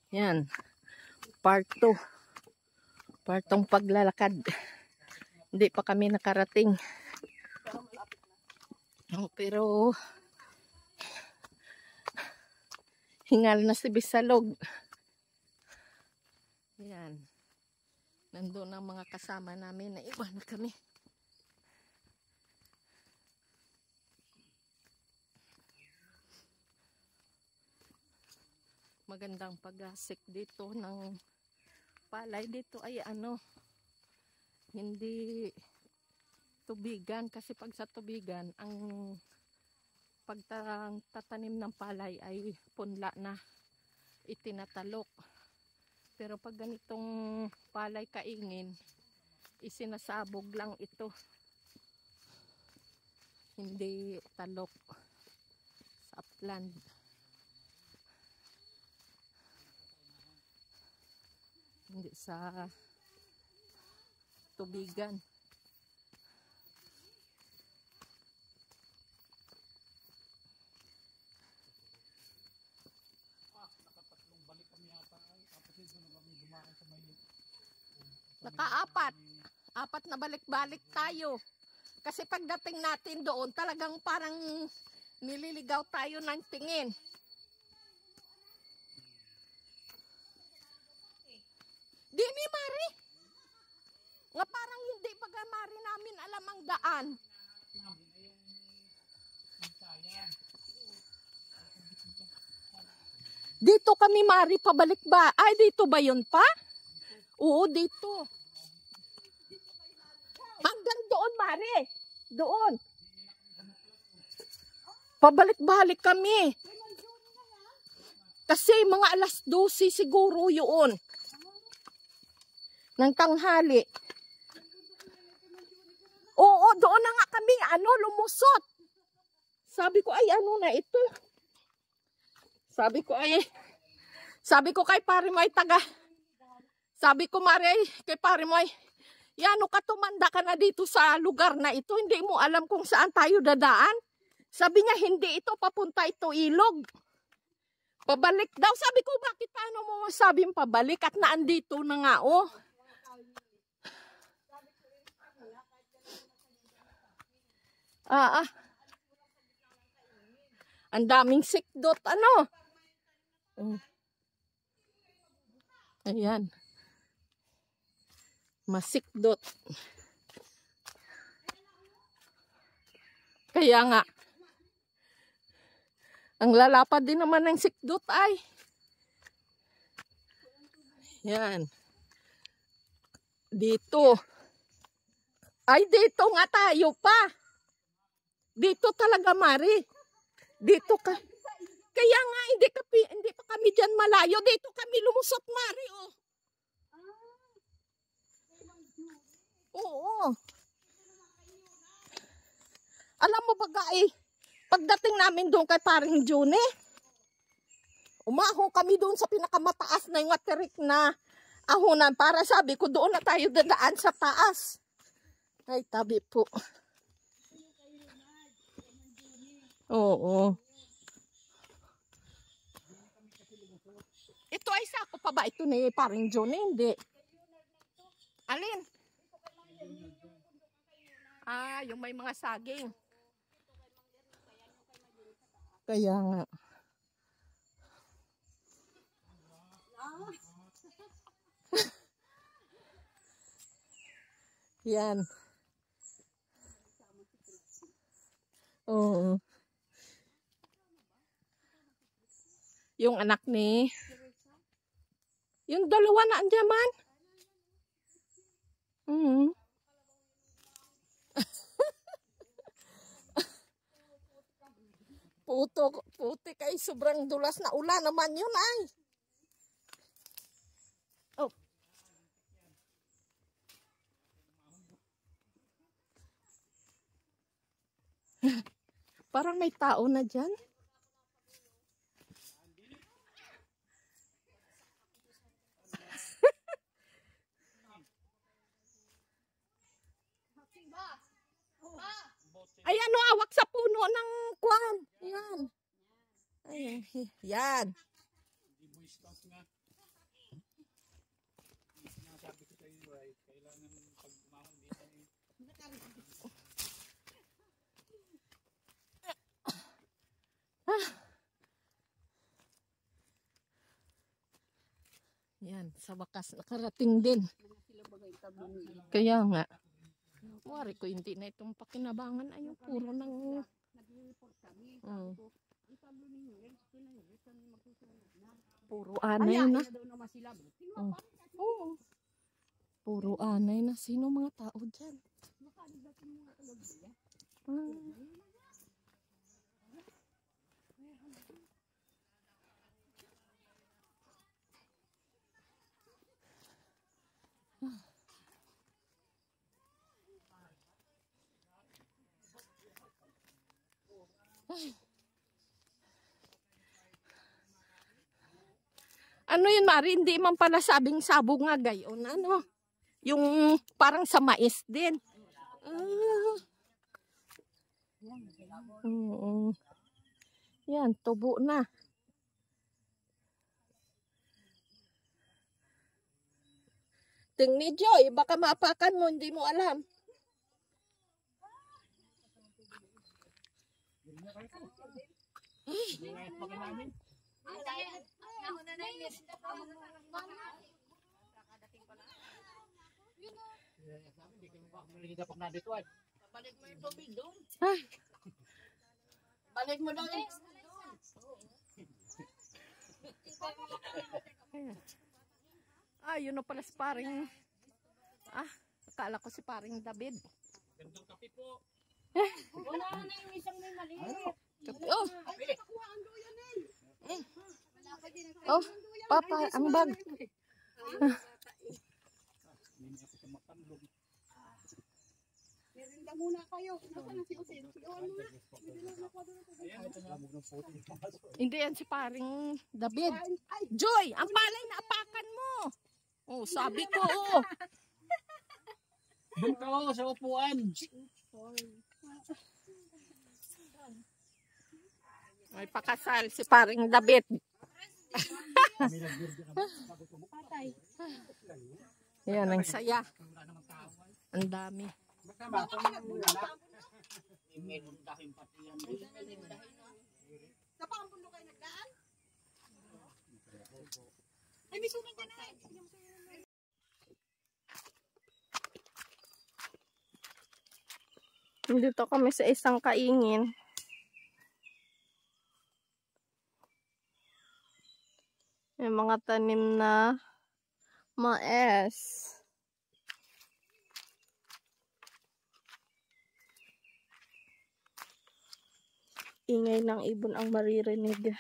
Yan. Part 2. Partong paglalakad. Hindi pa kami nakarating. Pero hingal na si Bisalog. Yan. Nandun ang mga kasama namin. Naiwan kami. Magandang pag-asik dito ng palay. Dito ay hindi tubigan. Kasi pag sa tubigan, ang pagtatanim ng palay ay punla na, itinatalok. Pero pag ganitong palay kaingin, isinasabog lang ito. Hindi talok sa upland. Hindi sa tubigan. Apat na balik-balik tayo. Kasi pagdating natin doon, talagang parang nililigaw tayo ng tingin. Di ni Mari. Nga parang hindi baga Mari namin alam ang daan. Dito kami Mari pabalik ba? Ay dito ba yun pa? Oo dito. Hanggang doon Mari. Doon. Pabalik-balik kami. Kasi mga alas 12 siguro yun. Ng tanghali. Oo, doon na nga kami, lumusot. Sabi ko, ay, na ito? Sabi ko kay pare mo ay sabi ko, Mari, kay pare mo ay, ka tumanda ka na dito sa lugar na ito, hindi mo alam kung saan tayo dadaan. Sabi niya, hindi ito, papunta ito ilog. Pabalik daw. Sabi ko, bakit paano mo masabing pabalik at naandito na nga, oh. Ang daming sikdot, Ayan. Masikdot. Kaya nga, ang lalapad din naman ng sikdot ay. Yan. Dito. Ay, dito nga tayo pa. Dito talaga, Mari. Dito ka. Kaya nga, hindi pa kami dyan malayo. Dito kami lumusot, Mari, oh. Oo. Alam mo ba, pagdating namin doon kay paring June, umaho kami doon sa pinakamataas na yung materik na ahonan. Para sabi ko, doon na tayo dadaan sa taas. Ay, tabi po. Oo. Ito ay sako pa ba ito ni paring June? Hindi. Alin? Yung may mga saging. Kaya nga. Yan. Oo. Yung anak ni yung dalawa na andyaman. Puti kay sobrang dulas na ulan naman yun ay. Oh. Parang may tao na dyan. Ay, awak sa puno ng kwan. Yan. Ay, yan. sabi ko sa iyo ay kailangan pag umahon dito ay Yan, sa wakas nakarating din. Kaya nga. Wari ko hindi na itong pakinabangan. Ayun, puro ng... Puro anay na. Puro anay na. Sino mga tao dyan? Ano yun, Mari? Hindi man pala sabing sabog nga gayon. Ano? Yung parang sa mais din. Yan, tubo na. Tingni Joy, baka maapakan mo, hindi mo alam. Balik mo yung tubig doon. Balik mo doon. Yun na pala si paring. Akala ko si paring David. gandang kape po. Wala na yung isang may maliit. Papa, ang bag. Merinda muna kayo. Nasaan na si Usin? Hindi yan si paring David. Joy, ang palay na apakan mo. Oh, sabi ko. Doon ka sa upuan. May pakasal si paring David. Yan, ang saya. Ang dami. Sa pampulo kayo nagdaan? Ay, may sunan ka na. Dito kami sa isang kaingin. May mga tanim na mais. Ingay ng ibon ang maririnig.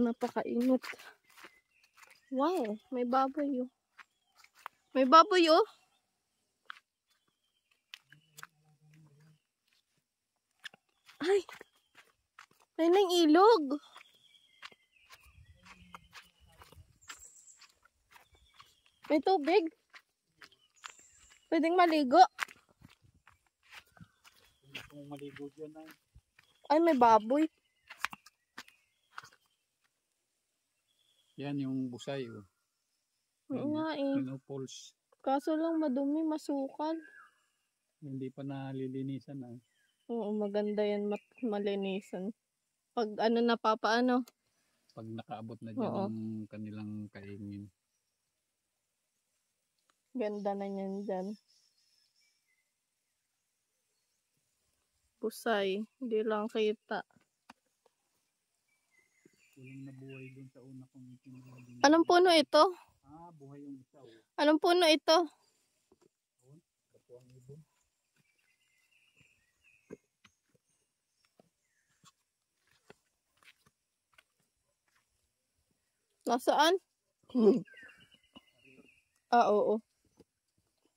Napakainit. Wow, may baboy oh. May baboy oh. Ay, may nang ilog. May tubig. Pwedeng maligo. Kung maligo dyan ay. Ay, may baboy. Yan yung busay. Oh. Oo nga eh. Pinopols. Kaso lang madumi, masukal. Hindi pa nalilinisan ay. Oo, maganda yan malinisan. Pag ano napapaano. Pag nakaabot na dyan ang kanilang kaingin. Ganda na yan dyan. Pusay, hindi lang kita. Walang nabuhay dun sa una kong tinignan. Anong puno ito? Buhay yung isa. Oh. Anong puno ito? Kapuang ibon. Nasaan? Oo.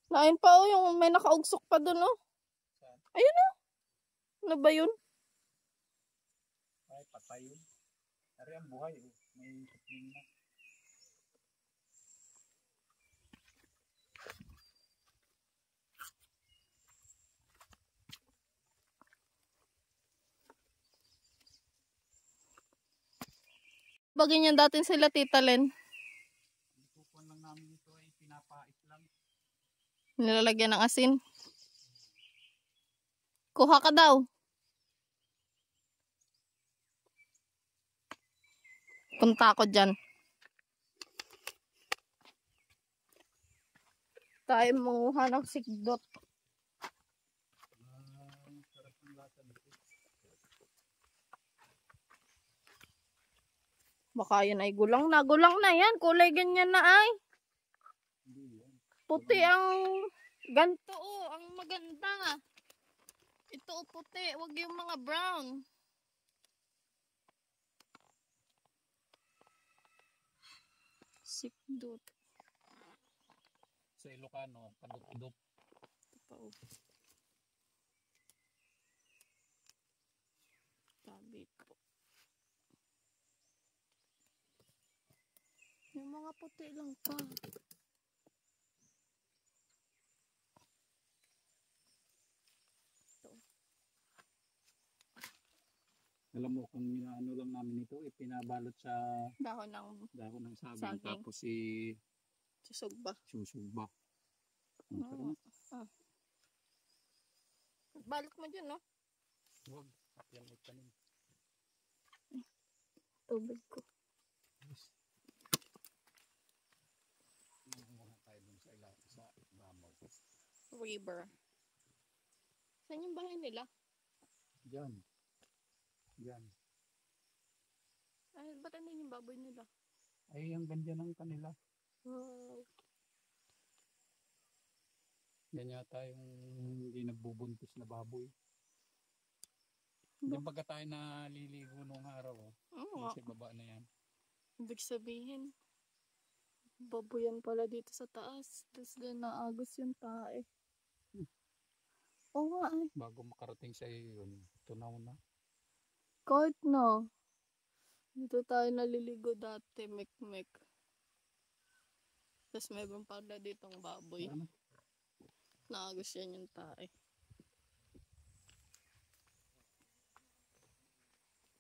Nain pa oh, yung may nakaugsok pa dun oh. Ayun oh. Ano ba yun? Ay, patay yun. Ari ang buhay. Oh. May kapling na. Bagay niyan datin sila Tita Len. Nilalagyan ng asin. Kuha ka daw. Punta ako dyan. Tayo manguha ng sikdot. Baka yan ay gulang na. Gulang na yan. Kulay ganyan na ay. Puti ang ganto oh. Ang maganda. Ito puti. Huwag yung mga brown. Sikdot. Sa Ilocano, kaduk-iduk. Ito pa oh. Tabi po. Yung mga puti lang pa. Alam mo, kung ano lang namin ito, ipinabalot sa Dahon ng dahon ng saging. Saging. Tapos susugba. susugba. Oo. Balot mo dyan, no? Huwag. Yan may tanim. Tubig ko. Muna tayo dun sa Bamaw. River. Saan yung bahay nila? Diyan. Diyan. Ay, ba't ano yung baboy nila? Ay, ang ganda ng kanila. Wow. Yan yata yung hindi nagbubuntis na baboy. Diyan baga tayo naliligo nung araw. Oo. Sa baba na yan. Ibig sabihin, baboyan pala dito sa taas. Tapos doon naagos yung tae. Oo nga ay. Bago makarating sa iyo yun, tunaw na. Kahit na. Dito tayo naliligo dati, mek-mek. Tapos mayroon pala ditong baboy. Ano? Naagos yan yung tae.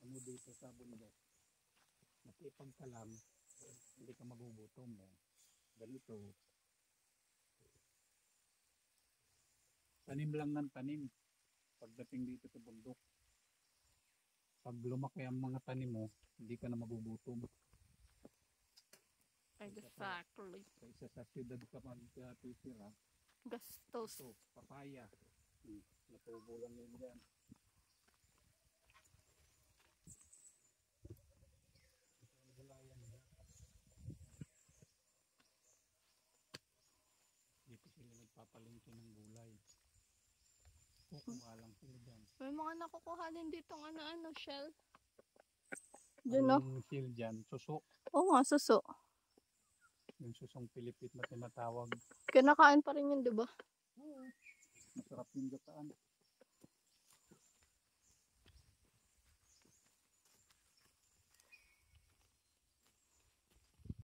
Ano dito sa bundok? Nakipag ka lang, hindi ka magugutom mo. Ganito. Tanim lang ng tanim. Pagdating dito sa bundok. Pag lumaki ang mga tanim mo, hindi ka na magugutom. Exactly. Kaysa sa siyudad ka magtitira, Gastos. ito, papaya. Natubo lang yun dyan. Dito sila nagpapalingki ng gulay. Kukuha lang sila dyan. May mga nakukuha din ditong ano-ano, shell. Diyan no? Ang shield dyan, suso. Oo nga, suso. Yung susong Pilipit na tinatawag. Kinakain pa rin yun, di ba? Masarap yung gataan.